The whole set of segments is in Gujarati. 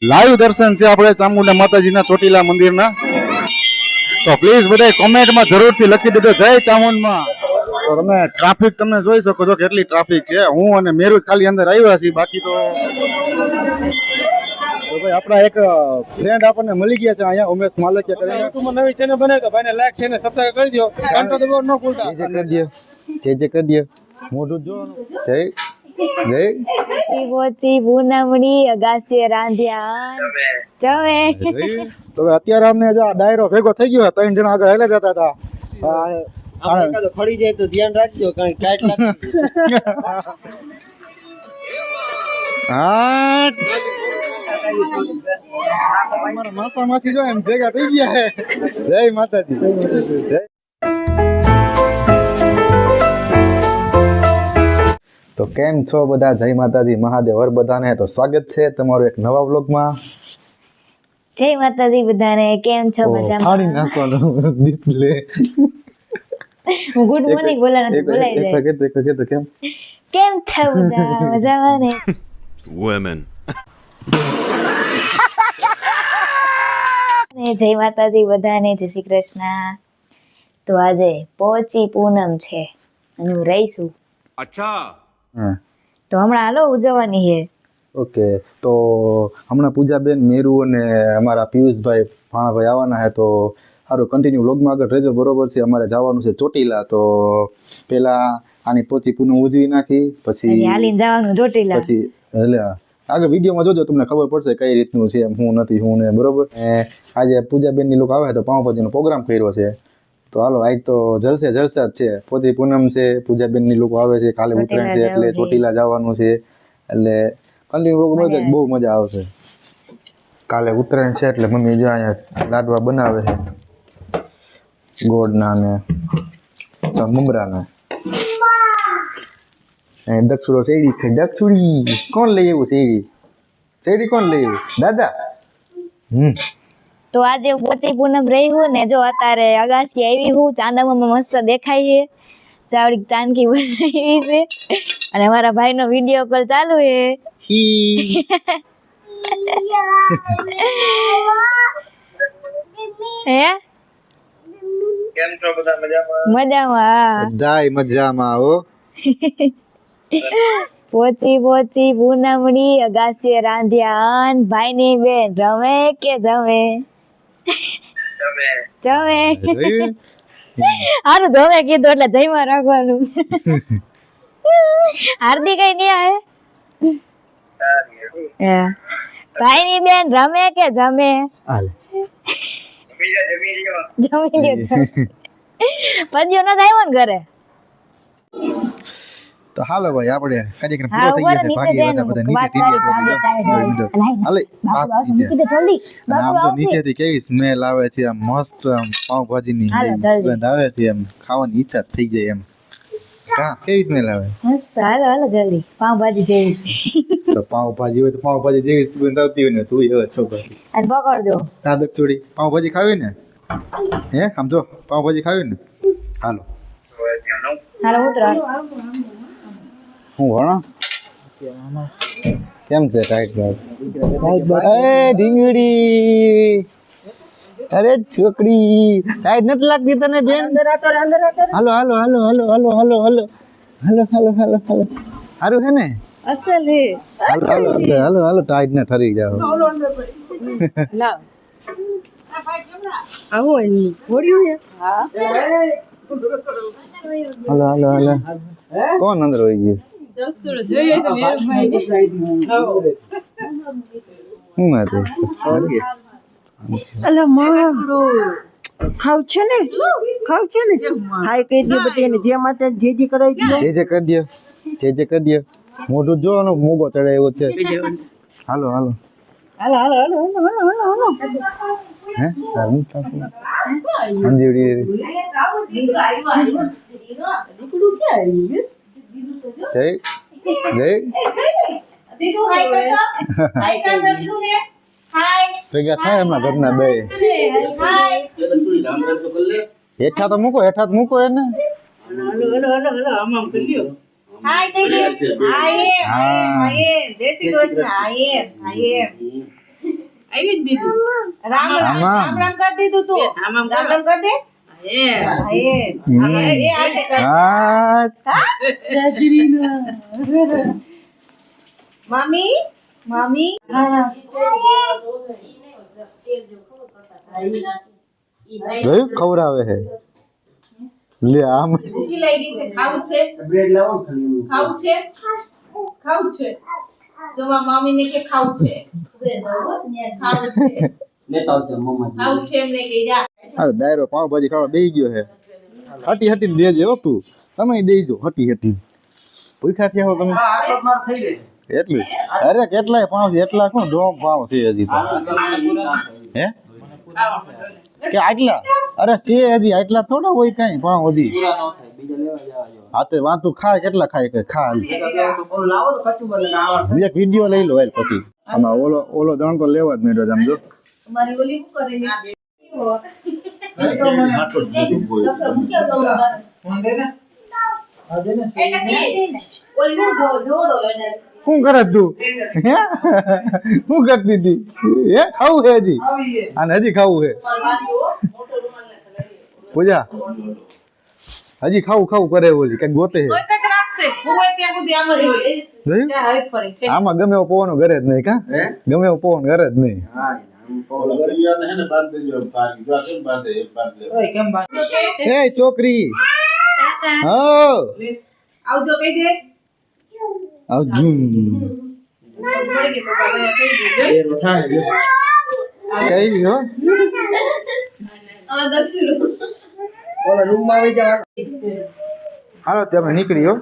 લાઈવ દર્શન છે આપણે ચામુંડા માતાજીના ચોટીલા મંદિરના. તો પ્લીઝ બધા કોમેન્ટમાં જરૂરથી લખી દેજો જય ચામુંડમાં. તો તમે ટ્રાફિક તમે જોઈ શકો છો કેટલી ટ્રાફિક છે. હું અને મેરુ ખાલી અંદર આવ્યા છીએ, બાકી તો ભાઈ આપણા એક ફ્રેન્ડ આપણને મળી ગયા છે અહીંયા, ઉમેશ માલકિયા કરીને. યુટ્યુબમાં નવી ચેનલ બનાવી તો ભાઈને લાઈક છે ને સબસ્ક્રાઇબ કરી દો. ઘંટો દબાવો ન ભૂલતા. જે કરી દો મોઢું જો જય જય પોચી પૂનમડી અગાસીએ રાંધ્યા જમે. તો અત્યારે અમને જો આ ડાયરો ભેગો થઈ ગયો, 3 જણા આગળ હેલે જતા હતા. તો ખડી જાય તો ધ્યાન રાખજો કારણ કે ટાઈટ હા અમારા માસા માસી જો એમ ભેગા થઈ ગયા છે. જય માતાજી. જય. તો કેમ છો બધા? જય માતાજી, મહાદેવ હર બધાને. તો સ્વાગત છે તમારું એક નવા વ્લોગમાં. જય માતાજી બધાને. કેમ છો? મજામાં? ફાડી નાખવાનો ડિસ્પ્લે. હું ગુડ મોર્નિંગ બોલાના બોલાઈ જાય. કેમ કેમ છો બધા? મજામાં ને? women જય માતાજી બધાને. જય શ્રી કૃષ્ણ. તો આજે પોચી પૂનમ છે અને હું રહીશું. અચ્છા. તો હમણાં હાલો ઉજવવાની છે. ઓકે, તો હમણાં પૂજાબેન, મેરુ અને અમારા પિયુષભાઈ ભાણાભાઈ આવવાના છે. તો સારું કન્ટિન્યુ વ્લોગમાં આગળ રહેજો, બરોબર છે? અમારે જવાનું છે ચોટીલા. તો પેલા આની પોચી પૂનમ ઉજવી નાખી, પછી હાલીને જવાનું ચોટીલા. પછી એટલે આગળ વિડીયોમાં જોજો, તમને ખબર પડશે કઈ રીતનું છે, હું નથી હું ને, બરોબર. આજે પૂજાબેનની લોકો આવે તો પાઉંભાજીનો પ્રોગ્રામ કર્યો છે. તો હાલો, આજ તો જલસે જલસા જ છે. પોચી પૂનમ છે, પૂજાબેનની લોકો આવે છે, કાલે ઉત્તરાયણ છે એટલે ચોટીલા જવાનું છે. એટલે કન્ટિન્યુ વ્લોગ બહુ મજા આવશે. કાલે ઉત્તરાયણ છે એટલે મમ્મી જો અહીંયા લાડવા બનાવે છે, ગોળના ને મમરાના. દક્ષુડો શેરડી ખાઈ. દક્ષુડી કોણ લઈ આવ્યું? શેરડી કોણ લઈ આવ્યું? દાદા. તો આજે પોચી પૂનમ રહી હું ને, જો અત્યારે અગાસી આવી હું, ચાંદામાં મસ્ત દેખાય છે, ચાવડી ચાંદકી બનાવી છે અને મારા ભાઈનો વિડીયો કોલ ચાલુ છે. હે કેમ છો બધા? મજામાં? મજામાં. બધાય મજામાં હો. પોચી પૂનમડી અગાસીએ રાંધ્યા ભાઈની બેન રમે કે જમે? જમે. હારું જમે કીધું એટલે જઈમાં રાખવાનું. હાર્દિક કઈ નહીં આવે. ભાઈની બેન રમે કે જમે? હાલ જમી લ્યો. પદ્યો ન આવ્યો ને ઘરે. તો હાલો ભાઈ, આપણે કાર્યક્રમ પૂરો થઈ ગયો છે. ભાગી બધા નીચે ટીવી હાલે જલ્દી. આમ તો નીચેથી કેવી સ્મેલ આવે છે, આમ મસ્ત આમ પાવભાજીની સુગંધ આવે છે, એમ ખાવાની ઈચ્છા થઈ જાય એમ. કા કેવી સ્મેલ આવે? મસ્ત. હાલો જલ્દી. પાવભાજી જેવી. તો પાવભાજી હોય તો પાવભાજી જેવી સુગંધ આવતી હોય ને, તું હવે છોકરી અને પકડજો. તાદક છોડી પાવભાજી ખાવી ને? હે આમ જો પાવભાજી ખાવી ને? હાલો હાલો ઉતરો. હું ભણો કેમ છે? Tight byte. એ ઢીંગડી, અરે છોકરી ટાઈટ નથી લાગતી તને બેન? હાલો હાલો હાલો હાલો હાલો હાલો હાલો હાલો હાલો હાલો હાલો સારું છે ને? અસલ હે. હાલો હાલો હાલો હાલો ટાઈટ ને ઠરી જાવ. લાવ આવો એની હોડ્યું છે. હા હાલો હાલો હાલો. કોણ અંદર હોઈ ગયું? જોઈએ તો મેરુભાઈ હું હતું અલા માં ખાવ છે ને હાય કહી દે બધી જે માતા જે કરાવી દો. જે કરી દે, જે કરી દે. મોઢું જો નો મોગો ચડે એવો છે. હાલો હાલો હાલો હાલો હાલો હાલો હાલો હે સારું સંજીવડી જય જય ભેગા થાય હમણાં ઘરના બે. હેઠા તો મૂકો, હેઠા તો મૂકો એને. હાય કહી દે. હાય હાય જય શ્રી કૃષ્ણ. હાય હાય આવી જ દીધું રામ રામ આમાં. રામ રામ કરી દીધું તું આમ આમ રામ રામ કરી દે એ હા, એ આટે કર હા મામી મામી જોયું ખવડાવે છે લે આમ ભૂખી લાગી છે ખાવું છે બ્રેડ લાવો ને ખાલી ખાવું છે ખાવું છે જો મારા મામીને કે ખાવું છે ખાવું છે લેતા આવજો મમ્મા ખાવું છે એમને કે જા આ ડાયરો પાવભાજી ખાવા બેહી ગયો છે હટી હટીને દેજે હો તું તમે દેજો હટી હટી ભૂખ્યા થયા હો તમે આટલો માર થઈ ગયો એટલું અરે કેટલાય પાવ છે એટલા કોણ ડોમ પાવ છે હજી તો હે કે આટલા અરે છે હજી આટલા થોડા હોય કઈ પાવ હજી પૂરા ન થાય બીજા લેવા જવા જો હાથે વાતું ખાય કેટલા ખાય કે ખા હાલ. ઓલું લાવો તો કચું બને આવડે એક વિડીયો લઈ લો હાલ પછી આમાં ઓલો દણ તો લેવા જ નહીં રોજ આમ જો તમારી ઓલી શું કરે શું કરે તું હે શું કરતી હતી હે ખાવું છે હજી આને હજી ખાવું છે પૂજા હજી ખાવું ખાવું કરે ઓલી કઈ ગોતે છે રાખશે હોય ત્યાં સુધી આમ જ હોય જોયું? ત્યાં હરીફ પડે આમાં ગમે એવો પવન ઘરે જ નહીં કા ગમે એવો પવન ઘરે જ નહીં હા ઓય કેમ બા એ છોકરી હો આવજો કહી દે આવજુ પડી ગઈ પપ્પા ગયા થઈ ગયું એ રોઠા ને કઈ હો આ દર્શી ઓલા રૂમ માં આવી જા હાલો તમે નીકળી હો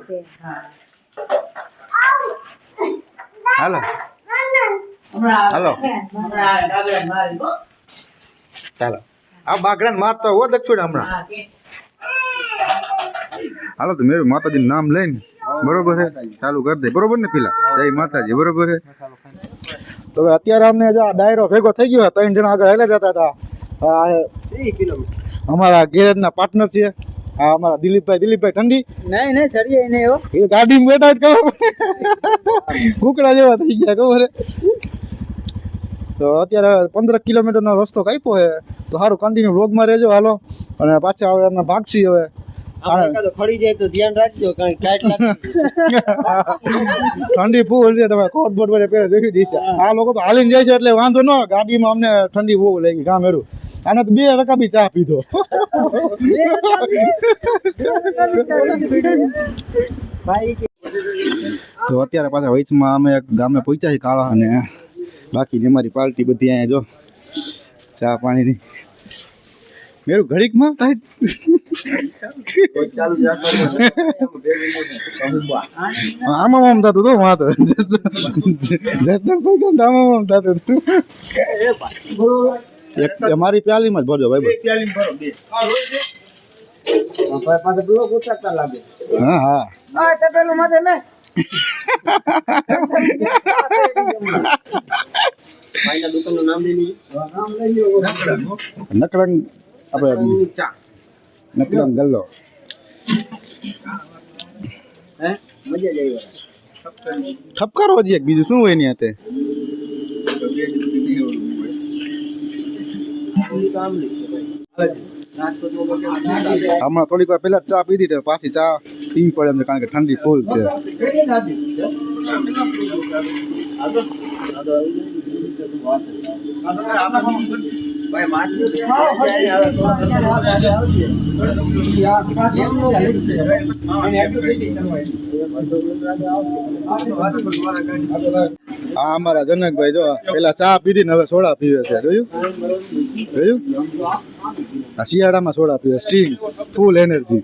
હાલો હાલો ચાલો આ બાગડાને મારતા હો દક્ષુડ હમણાં હાલો તો મેરું માતાજીનું નામ લઈને બરોબર છે ચાલુ કરી દે બરોબર ને પેલા જય માતાજી બરોબર છે તો હવે અત્યારે અમને જો આ ડાયરો ભેગો થઈ ગયો 3 જણા આગળ હેલા જતા હતા આ 3 કિલોમીટર અમારા ગેરેજના પાર્ટનર છે આ અમારા દિલીપભાઈ ઠંડી નહીં ચડીએ નહીં હો એ ગાડીમાં બેઠા જ ખબર કુકડા જેવા થઈ ગયા ખબર છે તો અત્યારે 15 કિલોમીટરનો રસ્તો કાપ્યો છે તો સારું કન્ટિન્યુ વ્લોગમાં રહેજો હાલો અને પાછા હવે અમે ભાગશી હવે આપણે ખડી જાય તો ધ્યાન રાખજો કારણ કાટ લાગે ઠંડી ફૂલ છે તમે કોટ બોટ વડે પહેરે જોઈ દીધી આ લોકો તો હાલીને જાય છે એટલે વાંધો ન ગાડીમાં અમને ઠંડી બહુ લાગી કામ એરું આને તો 2 રકાબી ચા પીધો ભાઈ તો અત્યારે પાછા વચમાં અમે એક ગામે પહોંચ્યા છીએ કાળા અને બાકીની અમારી પાર્ટી બધી અહીંયા જો ચા પાણીની મેરું ઘડીકમાં ટાઈટ ચાલુ રાખો આમાં આમ થતું હતું વાં તો જસદણ કોઈ આમ થતું હતું એક અમારી પ્યાલીમાં જ ભરજો ભાઈ પાસે બ્લોક ઉતારતા લાગે હા હા આ તપેલું માથે મે ભાઈના દુકાનનું નામ લઈ લીધું નામ લઈ લ્યો નકળંગ આપણે ચા નકળંગ ગલ્લો હે મજા જ આવી ઠપકારો જ એક બીજું શું હોય ને તે હમણાં થોડીક વાર પહેલા ચા પીધી તો પાછી ચા પીવી પડે એમ છે કારણ કે ઠંડી ફૂલ છે હા અમારા જનકભાઈ જો પેલા ચા પીધી ને હવે સોડા પીવે છે જોયું આ શિયાળામાં સોડા પીવે સ્ટીંગ ફૂલ એનર્જી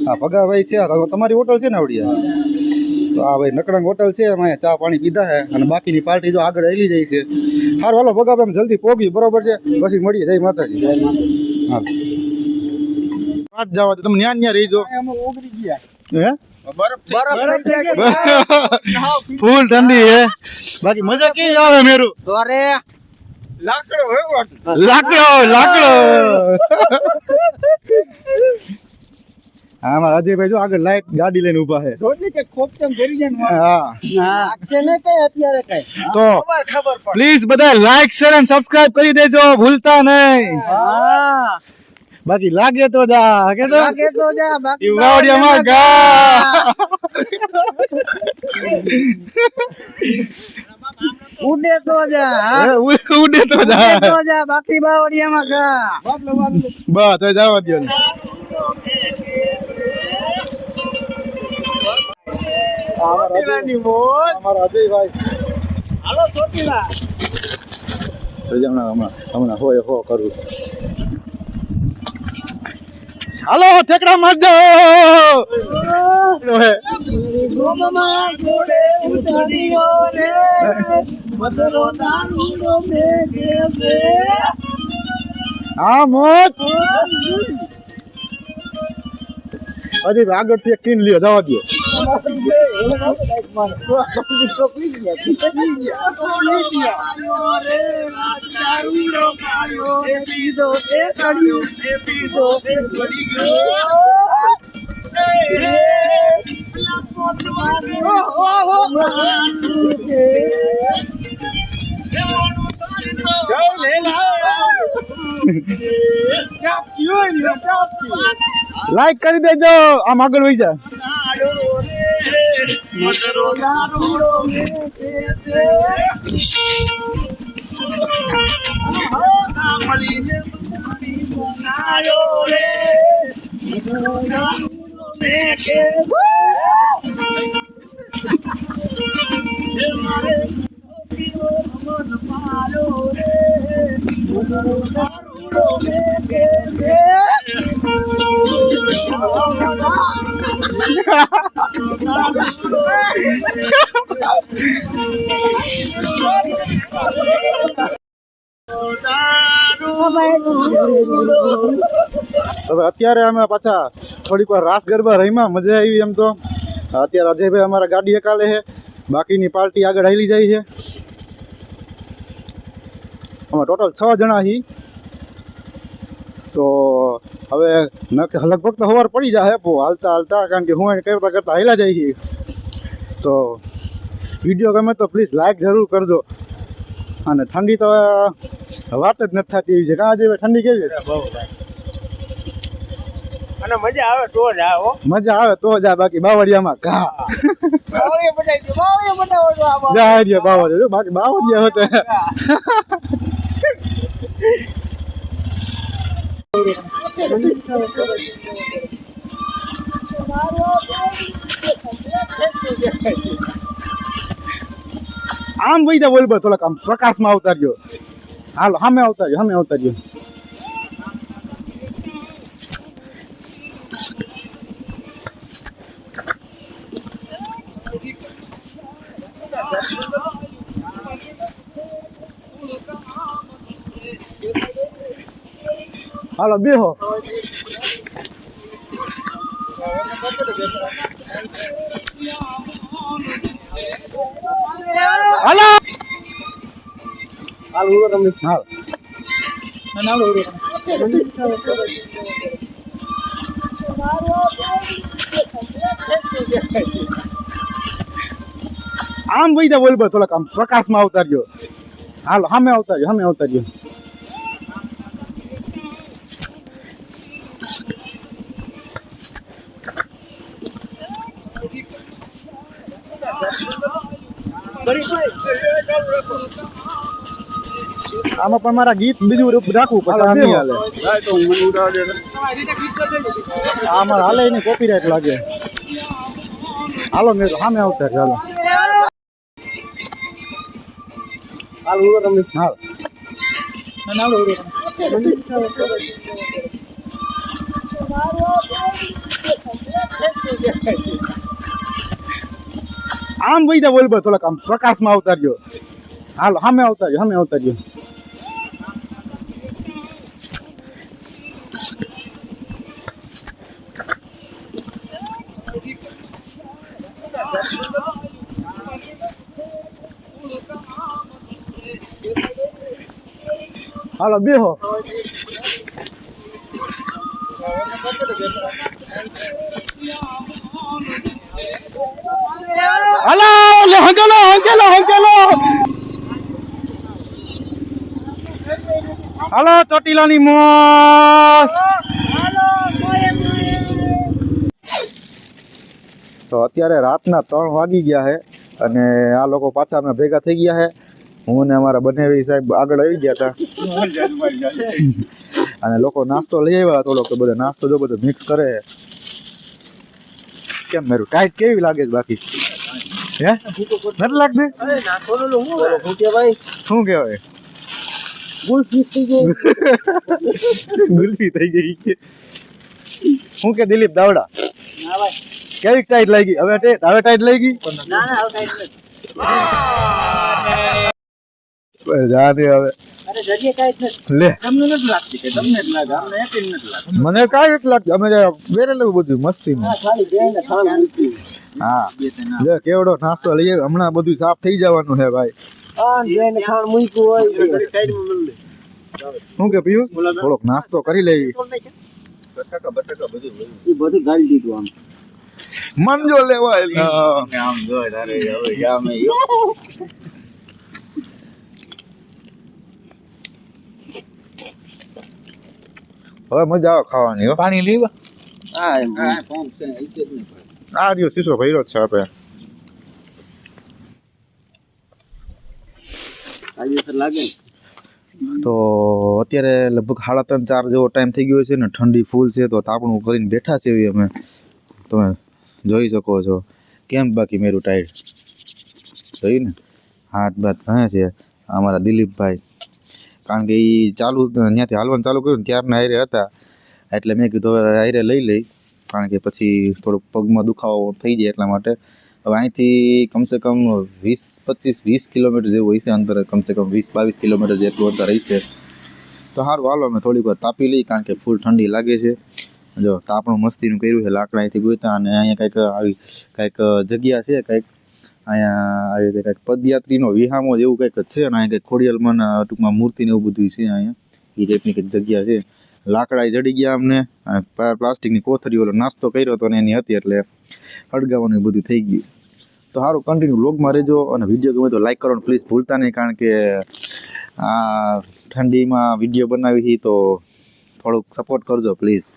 હા ભગાભાઈ છે આ તમારી હોટલ છે ને આવડિયા તો આ ભાઈ નકળંગ હોટલ છે એમાં ચા પાણી પીધા છે અને બાકીની પાર્ટી જો આગળ હેલી જાય છે સારું હાલો ભગાભાઈ અમે જલ્દી પોગી બરોબર છે પછી મળીએ જય માતાજી હા પાંચ જવા તો તમે ન્યા ન્યા રહીજો હે ફૂલ ઠંડી હે બાકી મજા કેવી આવે મેરું અરે લાકડો આમાં અજયભાઈ જો આગળ લાઈટ ગાડી લઈને ઊભા છે હા લાગશે ને કઈ અત્યારે કઈ તો ખબર પડે પ્લીઝ બધા લાઈક શેર અને સબસ્ક્રાઇબ કરી દેજો ભૂલતા નહીં હા બાકી લાગે તો જા કે તો લાગે તો જા બાકી વાવડિયામાં ગા ઉડે તો જા એ ઉડે તો જા ઉડે તો જા બાકી બાવળિયામાં ગા બસ તો જવા દો ને અમારા અજયભાઈ હાલો ચોટીલા હમણાં હોય હો કરું હાલો ઠેકડા મારજો ગોમમાં ઘોડે ઉતર્યો રે મદરો દારૂડો મેઘે છે હા મોત અજયભાઈ આગળથી એક સીન લ્યો જવા દો લાઈક કરી દેજો આમ આગળ વહી જા હવે અત્યારે અમે પાછા થોડીક વાર રાસ ગરબા રહીમાં મજા આવી એમ તો અત્યારે અજયભાઈ અમારા ગાડી એકાલે છે બાકીની પાર્ટી આગળ હાલી જાય છે અમે ટોટલ 6 જણા છીએ તો હવે લગભગ તો સવાર પડી જાય હાલતા હાલતા કારણ કે હું એને કરતા કરતા હાલ્યા જાય છીએ તો વિડીયો ગમે તો પ્લીઝ લાઈક જરૂર કરજો અને ઠંડી તો વાત જ નથી થતી એવી છે કાં જેવી ઠંડી કેવી છે અને મજા આવે તો જ આવો મજા આવે તો જા બાકી બાવળિયામાં ઘા જાય બાવળિયા બાકી બાવળિયા હતો આમ વહી જા બોલ થોડાક આમ પ્રકાશમાં આવતા રહ્યો હાલો સામે આવતા રહ્યો હાલો બેહો હાલો હાલ આમ વહી જા બોલ થોડાક આમ પ્રકાશમાં આવતા રહ્યો હાલો સામે આવતા રહ્યો આમાં પણ મારા ગીત બીજું રાખવું પછી નહીં હાલે આમાં હાલે નહીં કોપીરાઈટ લાગે હાલો મેં સામે આવતા ચાલો હાલ આમ વહી જા બોલ થોડાક આમ પ્રકાશમાં આવતા રહ્યો હાલો સામે આવતા રહ્યો હાલો બેહો હાલો હંકેલો હંકેલો હંકેલો હાલો ચોટીલાની મોજ. તો અત્યારે રાતના 3 વાગી ગયા છે અને આ લોકો પાછા અમે ભેગા થઈ ગયા છે. હું ને અમારા બનેવી સાહેબ આગળ આવી ગયા હતા અને લોકો નાસ્તો લઈ આવ્યા થોડોક. તો બધા નાસ્તો જો બધો મિક્સ કરે. કેમ મેરું ટાઈટ કેવી લાગે છે બાકી? હે નથી લાગતી? શું કહેવાય? શું કહેવાય? ગુલ્ફી થઈ ગઈ. ગુલ્ફી થઈ ગઈ કે શું કે દિલીપ દાવડા ના ભાઈ. કેવી ટાઈટ લાગી? હવે ટાઈટ લાગી? ના ના આવું કાંઈ નથી. જાને હવે અરે જગ્યા કાંઈ જ નથી. લે તમને નથી લાગતી કે તમને જ લાગે? અમને એક જ નથી લાગતું. મને કાંઈ નથી લાગતું. અમે બેરેલું બધું મસ્તીમાં. હા, ખાલી બેને ખાણ મૂકી. હા લે કેવડો નાસ્તો લઈએ. હમણાં બધું સાફ થઈ જવાનું છે ભાઈ. હા, બેને ખાણ મૂક્યું હોય તે. શું કે પીયું? થોડોક નાસ્તો કરી લઈએ. એ બધું ગાળી દીધું આમ. મંજો લેવાય આમ જોય તારે હવે જામે હવે મજા આવે ખાવાની હો. પાણી લેવા. હા એમ ફોર્મ છે ઈ જ નહીં. આ રહ્યો શીશો ભર્યો જ છે આપણે. આજે સર લાગે ને. તો અત્યારે લગભગ 3:30-4 જેવો ટાઈમ થઈ ગયો છે ને ઠંડી ફૂલ છે. તો તાપણું કરીને બેઠા છે એવી અમે. તમે જોઈ શકો છો. કેમ બાકી મેરું ટાઈટ જોયું ને? હાથ બાત ભણે છે અમારા દિલીપભાઈ. કારણ કે એ ચાલુ ત્યાંથી હાલવાનું ચાલુ કર્યું ને ત્યારના હારે હતા એટલે મેં કીધું હવે હારે લઈ લઈ. કારણ કે પછી થોડુંક પગમાં દુખાવો થઈ જાય એટલા માટે. હવે અહીંથી કમસે કમ 20-25-20 કિલોમીટર જેવું હશે અંતર. કમસે કમ 20-22 કિલોમીટર જેટલું અંતર હશે. તો સારું હાલો અમે થોડીક વાર તાપી લઈ કારણ કે ફૂલ ઠંડી લાગે છે. જો તાપણું મસ્તીનું કર્યું છે લાકડા અહીંથી ગોતા. અને અહીંયા કંઈક આવી કંઈક જગ્યા છે કંઈક અહીંયા આવી રીતે કંઈક પદયાત્રીનો વિહામો જેવું કંઈક છે. અને અહીંયા કંઈક ખોડિયાલમાં ટૂંકમાં મૂર્તિને એવું બધું છે અહીંયા. એ ટાઈપની કંઈક જગ્યા છે. લાકડા જડી ગયા અમને. અને પ્લાસ્ટિકની કોથળી ઓલો નાસ્તો કર્યો હતો ને એની હતી એટલે અડગાવાનું બધું થઈ ગયું. તો સારું કન્ટિન્યુ વ્લોગમાં રહેજો. અને વિડીયો ગમે તો લાઈક કરવાનું પ્લીઝ ભૂલતા નહીં. કારણ કે આ ઠંડીમાં વિડીયો બનાવી છે તો થોડુંક સપોર્ટ કરજો પ્લીઝ.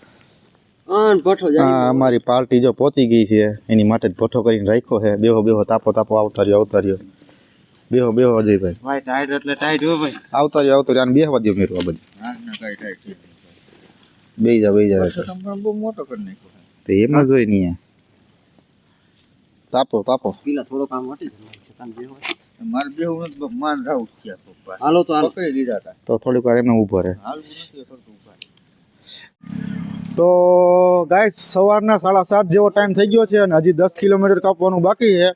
ભઠ્ઠો હા અમારી પાર્ટી જો પહોંચી ગઈ છે એની માટે જ ભઠ્ઠો કરીને રાખ્યો છે. બેહો તાપો આવતા રહ્યો બેહો અજયભાઈ. ભાઈ ટાઈટ એટલે ટાઈટ હો ભાઈ. આવતા રહ્યો આને બેહવા દો મેરું આ બધું. હા ના કાંઈ ટાઈટ. બેહી જા બહુ મોટો કરી નાખ્યો. તો એમ જ હોય નહીં. તાપો પેલા થોડો કામ હટી મારે બેહું નથી માન રાવું છે પપ્પા. હાલો તો હાલો પકડી લીધા હતા તો થોડીક વાર એમને ઊભો રહે. હાલવું નથી થોડું ઊભા. તો ગાઈસ સવારના 7:30 જેવો ટાઈમ થઈ ગયો છે અને હજી 10 કિલોમીટર કાપવાનું બાકી છે.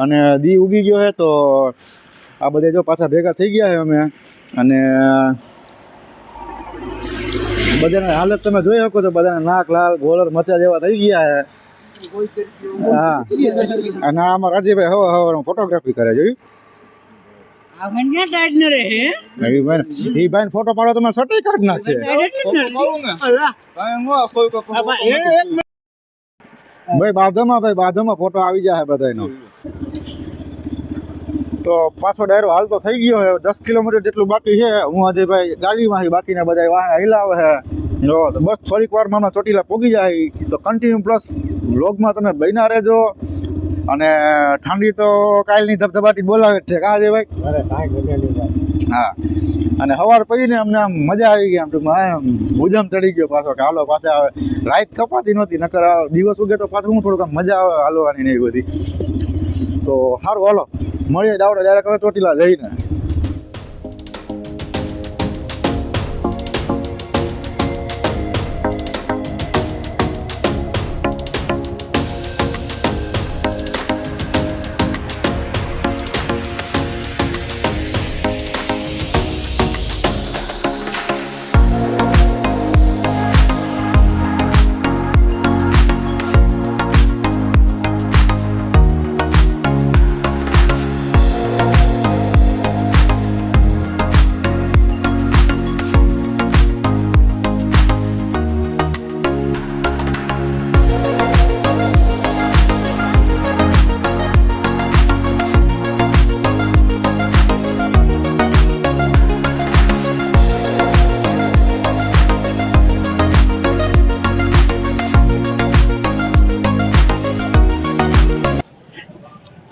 અને દી ઉગી ગયો છે તો આ બધા જો પાછા ભેગા થઈ ગયા છે અમે. અને બધાની હાલત તમે જોઈ શકો છો. બધાના નાક લાલ ગોલર મચા જેવા થઈ ગયા છે. હા અને આ અમારા રાજેભાઈ હવે ફોટોગ્રાફી કરે જોયું. આ મને ટાઈટ ન રહે એ ભાઈ ફોટો પાડો તમે સટી કાઢ નાખશે. ભાઈ બાધમાં ફોટો આવી જાય બધાનો. તો પાછો ડાયરો હાલ તો થઈ ગયો છે. 10 કિલોમીટર જેટલું બાકી છે. હું આજે ભાઈ ગાડીમાં બાકીના બધા વાહન હિલાવે છે. જો તો બસ થોડીક વારમાં ચોટીલા પહોંચી જાય. તો કન્ટિન્યુ પ્લસ વ્લોગમાં તમે બન્યા રહેજો. અને ઠંડી તો કાલની ધબધબાટી બોલાવે જ છે કા છે ભાઈ? હા અને સવાર પડીને અમને આમ મજા આવી ગઈ. આમ ટૂંકમાં ઉજમ ચડી ગયો પાછો કે હાલો પાછા આવે. લાઈટ કપાતી નહોતી નકર દિવસ ઉગે તો પાછું હું થોડુંક આમ મજા આવે હાલવાની ને એ બધી. તો સારું હાલો મળીએ ડાવડા ડાયરેક્ટ હવે ચોટીલા જઈને.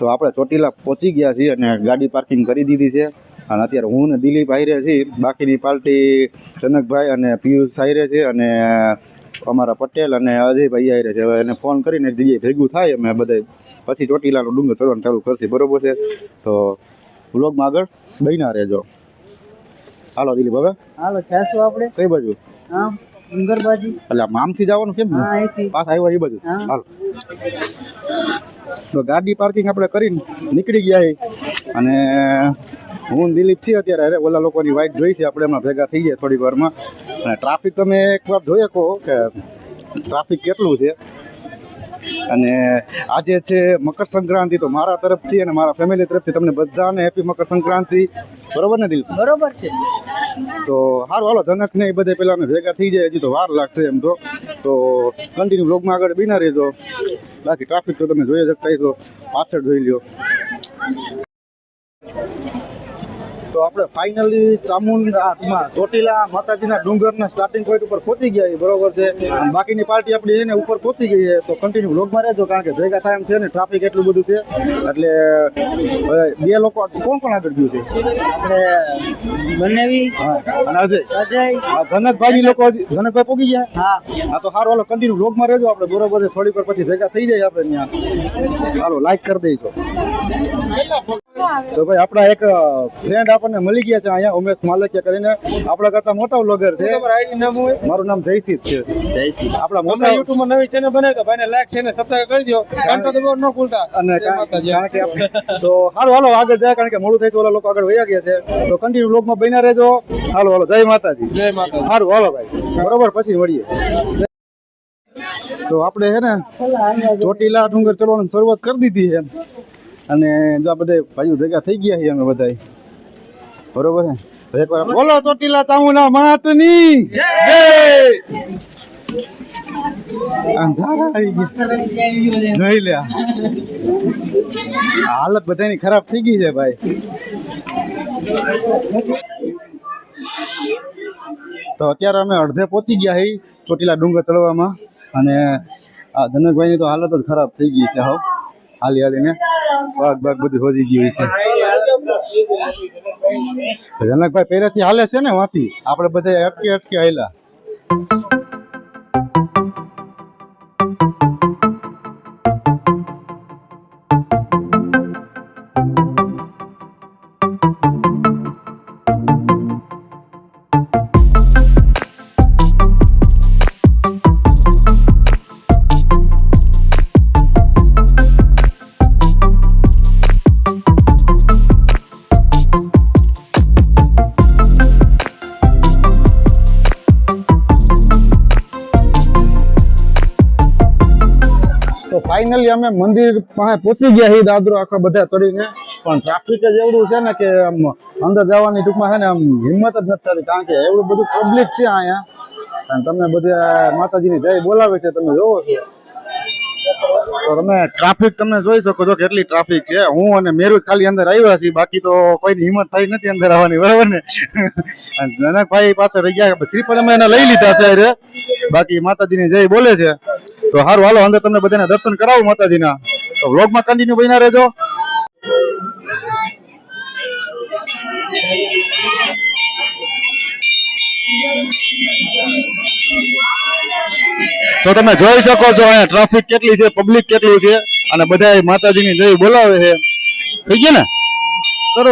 તો આપણે ચોટીલા પહોંચી ગયા છીએ અને ગાડી પાર્કિંગ કરી દીધી છે અને અત્યારે હું ને દિલીપ આયરે છીએ, બાકીની પાર્ટી જનકભાઈ અને પિયુષ આયરે છે અને અમારા પટેલ અને અજયભાઈ આયરે છે. હવે એને ફોન કરીને એક જગ્યાએ ભેગું થાય અમે બધા પછી ચોટીલાનો ડુંગર ચડવાનું ચાલુ કરશે, બરોબર છે? તો વ્લોગમાં આગળ બન્યા રહેજો. હાલો દિલીપ, હવે હાલો જાશું આપણે. કઈ બાજુ? હા, ડુંગરબાજી. એટલે આમ આમથી જવાનું કેમ ને? હા, અહીંથી. પાછા આવ્યા એ બાજુ. હા. હાલો, તો ગાડી પાર્કિંગ આપણે કરીને નીકળી ગયા છીએ અને હું ને દિલીપ છીએ અત્યારે. અરે ઓલા લોકોની વાઇટ જોઈ છે, આપણે એમાં ભેગા થઈ ગયા થોડીક વારમાં. અને ટ્રાફિક તમે એકવાર જોઈ શકો કે ટ્રાફિક કેટલું છે. અને આજે છે મકર સંક્રાંતિ, તો મારા તરફથી અને મારા ફેમિલી તરફથી તમને બધાને હેપી મકર સંક્રાંતિ. બરોબર ને દિલીપ? બરોબર છે. તો સારું, હાલો જનક ને એ બધે પેલા અમે ભેગા થઈ જાય, હજી તો વાર લાગશે એમ તો કન્ટિન્યુ વ્લોગમાં આગળ બિના રહેજો. બાકી ટ્રાફિક તો તમે જોઈ શકતા છો, પાછળ જોઈ લ્યો. તો આપણે ફાઇનલી ચામુંડામાં ચોટીલા માતાજીના ડુંગરના સ્ટાર્ટિંગ પોઈન્ટ ઉપર પહોંચી ગયા છીએ, બરોબર છે? અને બાકીની પાર્ટી આપણી છે ને ઉપર પહોંચી ગઈ છે. તો કન્ટિન્યુ વ્લોગમાં રહેજો, કારણ કે ભેગા થાય એમ છે ને, ટ્રાફિક એટલું બધું છે. એટલે બે લોકો કોણ કોણ આગળ ગયું છે? આપણે બનેવી. હા, અને અજય અજય. જનકભાઈ લોકો જનકભાઈ પહોંચી ગયા. હા. હા, તો સારું, હાલો કન્ટિન્યુ વ્લોગમાં રહેજો આપણે, બરોબર છે? થોડીક વાર પછી ભેગા થઈ જાય આપણે ત્યાં. હાલો લાઈક કરી દઈશું. તો ભાઈ આપણા એક ફ્રેન્ડ આપણને મળી ગયા છે અહીંયા, ઉમેશ માલકિયા કરીને. આપણા કરતા મોટા વ્લોગર છે. મારું નામ જયસિદ્ધ છે. આપણા મોટા યુટ્યુબમાં નવી ચેનલ બનાવી તો ભાઈને લાઈક છે ને સબસ્ક્રાઇબ કરી દો. ઘંટો દબાવવાનું ન ભૂલતા. અને કારણ કે તો હાલો હાલો આગળ જાય, કારણ કે મોડું થાય છે, ઓલા લોકો આગળ વયા ગયા છે. તો કન્ટિન્યુ વ્લોગમાં બન્યા રહેજો. હાલો હાલો, જય માતાજી. જય માતા. સારું હાલો ભાઈ, બરોબર, પછી મળીએ. તો આપણે છે ને ચોટીલા ડુંગર ચડવાની શરૂઆત કરી દીધી છે અને જો આ બધા ભાઈઓ ભેગા થઈ ગયા છીએ અમે બધા, બરોબર ને? તો એકવાર બોલો ચોટીલા ચામુંડા માતની જય. અંધારા આવી ગયા, જોઈ લે. હાલત બધાની ખરાબ થઈ ગઈ છે ભાઈ. તો અત્યારે અમે અડધે પહોંચી ગયા છીએ ચોટીલા ડુંગર ચડવામાં અને આ જનકભાઈની તો હાલત જ ખરાબ થઈ ગઈ છે. હાવ હાલી હાલીને પગ બગ બધું હોજી ગયું છે. જનકભાઈ પહેરેથી હાલે છે ને વાંથી, આપણે બધા અટકે અટકે હાલ્યા. તો ફાઇનલી અમે મંદિર પાસે પહોંચી ગયા છીએ, દાદરો આખા બધા ચડીને. પણ ટ્રાફિક જ એવડું છે ને કે આમ અંદર જવાની ટૂંકમાં છે ને આમ હિંમત જ નથી થતી, કારણ કે એવડું બધું પબ્લિક છે અહીંયા. અને તમને બધા માતાજીની જય બોલાવે છે, તમે જોવો છો. તો તમે ટ્રાફિક તમે જોઈ શકો છો કેટલી ટ્રાફિક છે. હું અને મેરુ ખાલી અંદર આવ્યા છીએ, બાકી તો કોઈની હિંમત થઈ નથી અંદર આવવાની, બરાબર ને? જનકભાઈ પાછળ રહી ગયા. શ્રીફળ અમે એને લઈ લીધા છે રે, બાકી માતાજીની જય બોલે છે. તો સારું, હાલો અંદર તમને બધાને દર્શન કરાવું માતાજીના. તો વ્લોગમાં કન્ટિન્યુ બન્યા રહેજો. તો તમે જોઈ શકો છો અહીંયા ટ્રાફિક કેટલી છે, પબ્લિક કેટલું છે અને બધા માતાજીની જય બોલાવે છે. થઈ ગયા ને? કરો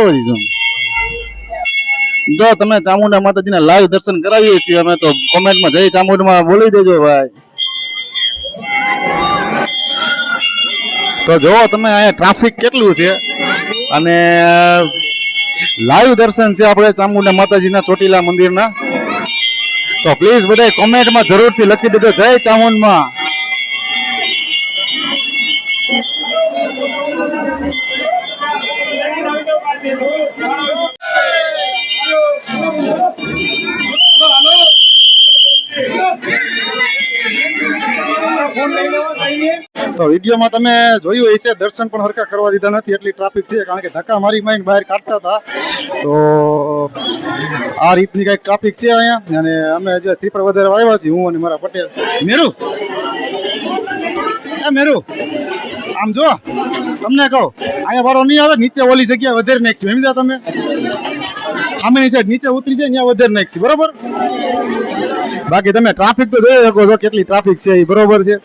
જો તમે ચામુંડા માતાજીના લાઈવ દર્શન કરાવીએ છીએ અમે, તો કોમેન્ટમાં જય ચામુંડામાં બોલી દેજો ભાઈ. તો જોવો તમે અહીંયા ટ્રાફિક કેટલું છે અને લાઈવ દર્શન છે આપણે ચામુંડા માતાજીના ચોટીલા મંદિરના. તો પ્લીઝ બધા કોમેન્ટમાં જરૂરથી લખી દેજો જય ચામુંડમાં. તો વિડીયોમાં તમે જોયું હશે, દર્શન પણ હરખા કરવા દીધા નથી, એટલી ટ્રાફિક છે. કારણ કે ધક્કા મારી મારીને બહાર કાઢતા હતા. તો આ રીતની કઈક ટ્રાફિક છે અહીંયા. અને અમે જે શ્રીફળ વધારે આવ્યા છીએ, હું અને મારા પટેલ. મેરુ, મેરુ આમ જો તમને કહું અહીંયા વાળો નહીં આવે નીચે ઓલી જગ્યા વધારે નાખશું સમજ્યા તમે સામેની સાઈડ નીચે ઉતરી જાય ત્યાં વધારે નાખશું બરોબર બાકી તમે ટ્રાફિક તો જોઈ શકો છો કેટલી ટ્રાફિક છે એ બરોબર છે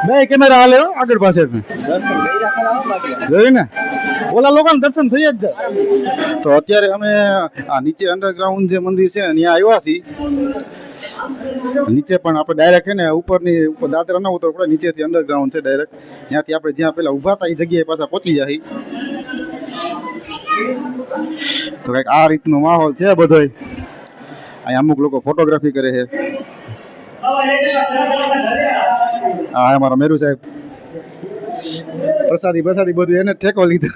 બે કેમેરા હાલે હો આગળ પાસે જોયું ને ઓલા લોકોને દર્શન થઈ જ જાય તો અત્યારે અમે આ નીચે અંડરગ્રાઉન્ડ જે મંદિર છે ને ત્યાં આવ્યા છીએ નીચે પણ આપણે ડાયરેક્ટ છે ને ઉપરની ઉપર દાદરા ના ઉતરવું પડે નીચેથી અંડરગ્રાઉન્ડ છે ડાયરેક્ટ ત્યાંથી આપણે જ્યાં પેલા ઊભા હતા એ જગ્યાએ પાછા પહોંચી જાય તો કંઈક આ રીતનો માહોલ છે બધોય અહીંયા અમુક લોકો ફોટોગ્રાફી કરે છે હા અમારા મેરુ સાહેબ પ્રસાદી બધું એને ઠેકો લીધો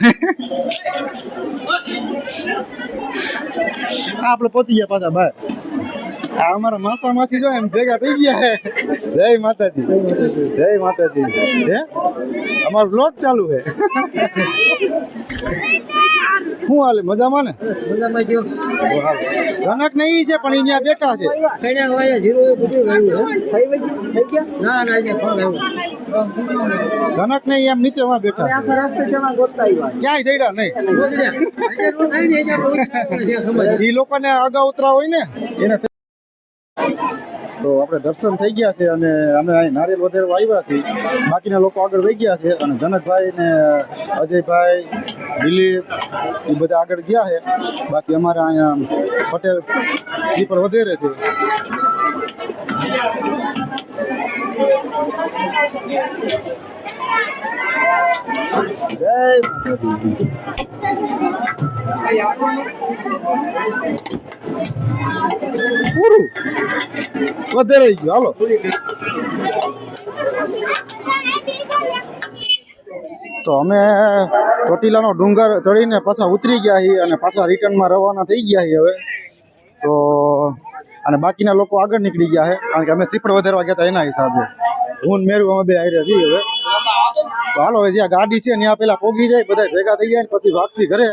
આપણે પહોંચી ગયા પાછા બહાર આ અમારા માસા માસી જો એમ ભેગા થઈ ગયા જય માતાજી હે અમારો બ્લોગ ચાલુ છે શું હાલે મજામાં ને જનક નહીં છે પણ અહીંયા બેઠા છે જનક નહીં એમ નીચે માં બેઠા ક્યાંય જઈડા નહીં એ લોકોને અગાઉ ઉતરા હોય ને એને તો આપણે દર્શન થઈ ગયા છે અને અમે અહીં નારિયેલ વધારે આવ્યા છીએ બાકીના લોકો આગળ વહી ગયા છે અને જનકભાઈ ને અજયભાઈ દિલીપ એ બધા આગળ ગયા છે બાકી અમારે અહીંયા પટેલ સ્લીપર વધારે છે જય પૂરું વધારે ગયું હાલો તો અમે ચોટીલાનો ડુંગર ચડીને પાછા ઉતરી ગયા છીએ અને પાછા રિટર્નમાં રવાના થઈ ગયા છીએ હવે તો અને બાકીના લોકો આગળ નીકળી ગયા છે કારણ કે અમે સીપડ વધારવા ગયા હતા એના હિસાબે હું મેરું અમે બે આયરે છીએ હવે તો હાલો હવે જ્યાં ગાડી છે ત્યાં પેલા પોગી જાય બધા ભેગા થઈ જાય ને પછી વાગસી ઘરે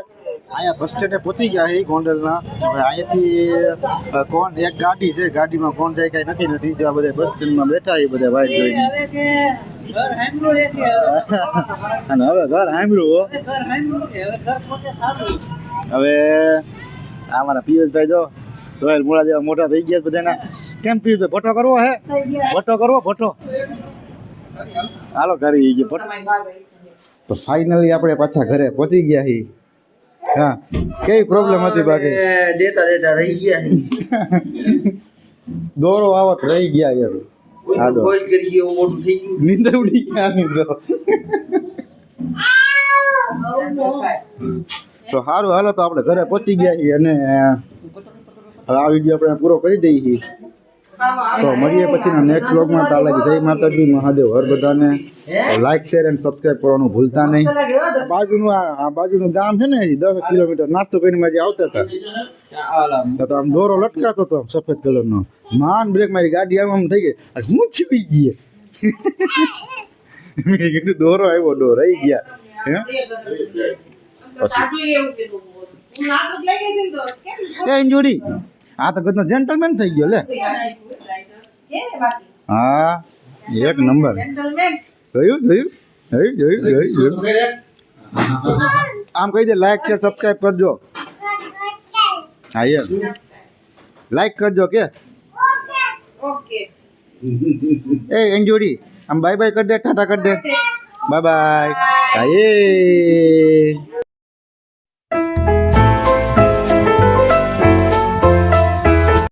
અહીંયા બસ સ્ટેન્ડે પહોંચી ગયા છે ગોંડલના હવે અહીંયાથી કોણ એક ગાડી છે ગાડીમાં કોણ જાય કાંઈ નક્કી નથી જો આ બધા બસ સ્ટેન્ડમાં બેઠા એ બધા વાઇટ જોઈને અને હવે ઘર સાંભળ્યું હવે અમારા પિયુષભાઈ જો ધોયેલ મૂળા જેવા મોટા થઈ ગયા બધાના કેમ પિયુષભાઈ ભટ્ટો કરવો હે ભટ્ટો હાલો ઘરે ગયો તો ફાઇનલી આપણે પાછા ઘરે પહોંચી ગયા છીએ હા કઈ પ્રોબ્લેમ હતી બાકી દેતા રહી ગયા દોરો આવત રહી ગયા યાર આડો કોઈ કરી ગયો મોટું થઈ ગયું નીંદર ઉડી ગયા નીંદર તો સારું હાલો તો આપણે ઘરે પહોંચી ગયા છીએ અને હવે આ વિડીયો આપણે પૂરો કરી દઈએ છીએ તો મળીએ પછીના નેક્સ્ટ વ્લોગમાં તાર લાગી જય માતાજી મહાદેવ હર બધાને લાઈક શેર એન્ડ સબસ્ક્રાઇબ કરવાનું ભૂલતા નહીં બાજુનું આ બાજુનું ગામ છે ને 10 કિલોમીટર નાસ્તો કરીને જે આવતા હતા તો આમ દોરો લટકાતો હતો સફેદ કલરનો માન બ્રેક મારી ગાડી આમ થઈ ગઈ હું છીવી ગઈ મેં કીધું દોરો આવ્યો ડોર રહી ગયા હે જોડી આ તો બધો જેન્ટલમેન થઈ ગયો લે હા એક નંબર જોયું આમ કહી દે લાઈક છે સબસ્ક્રાઇબ કરજો હા યાર લાઈક કરજો કે એ એન્જોડી આમ બાય બાય કરી દે ટાટા કરી દે બાય બાય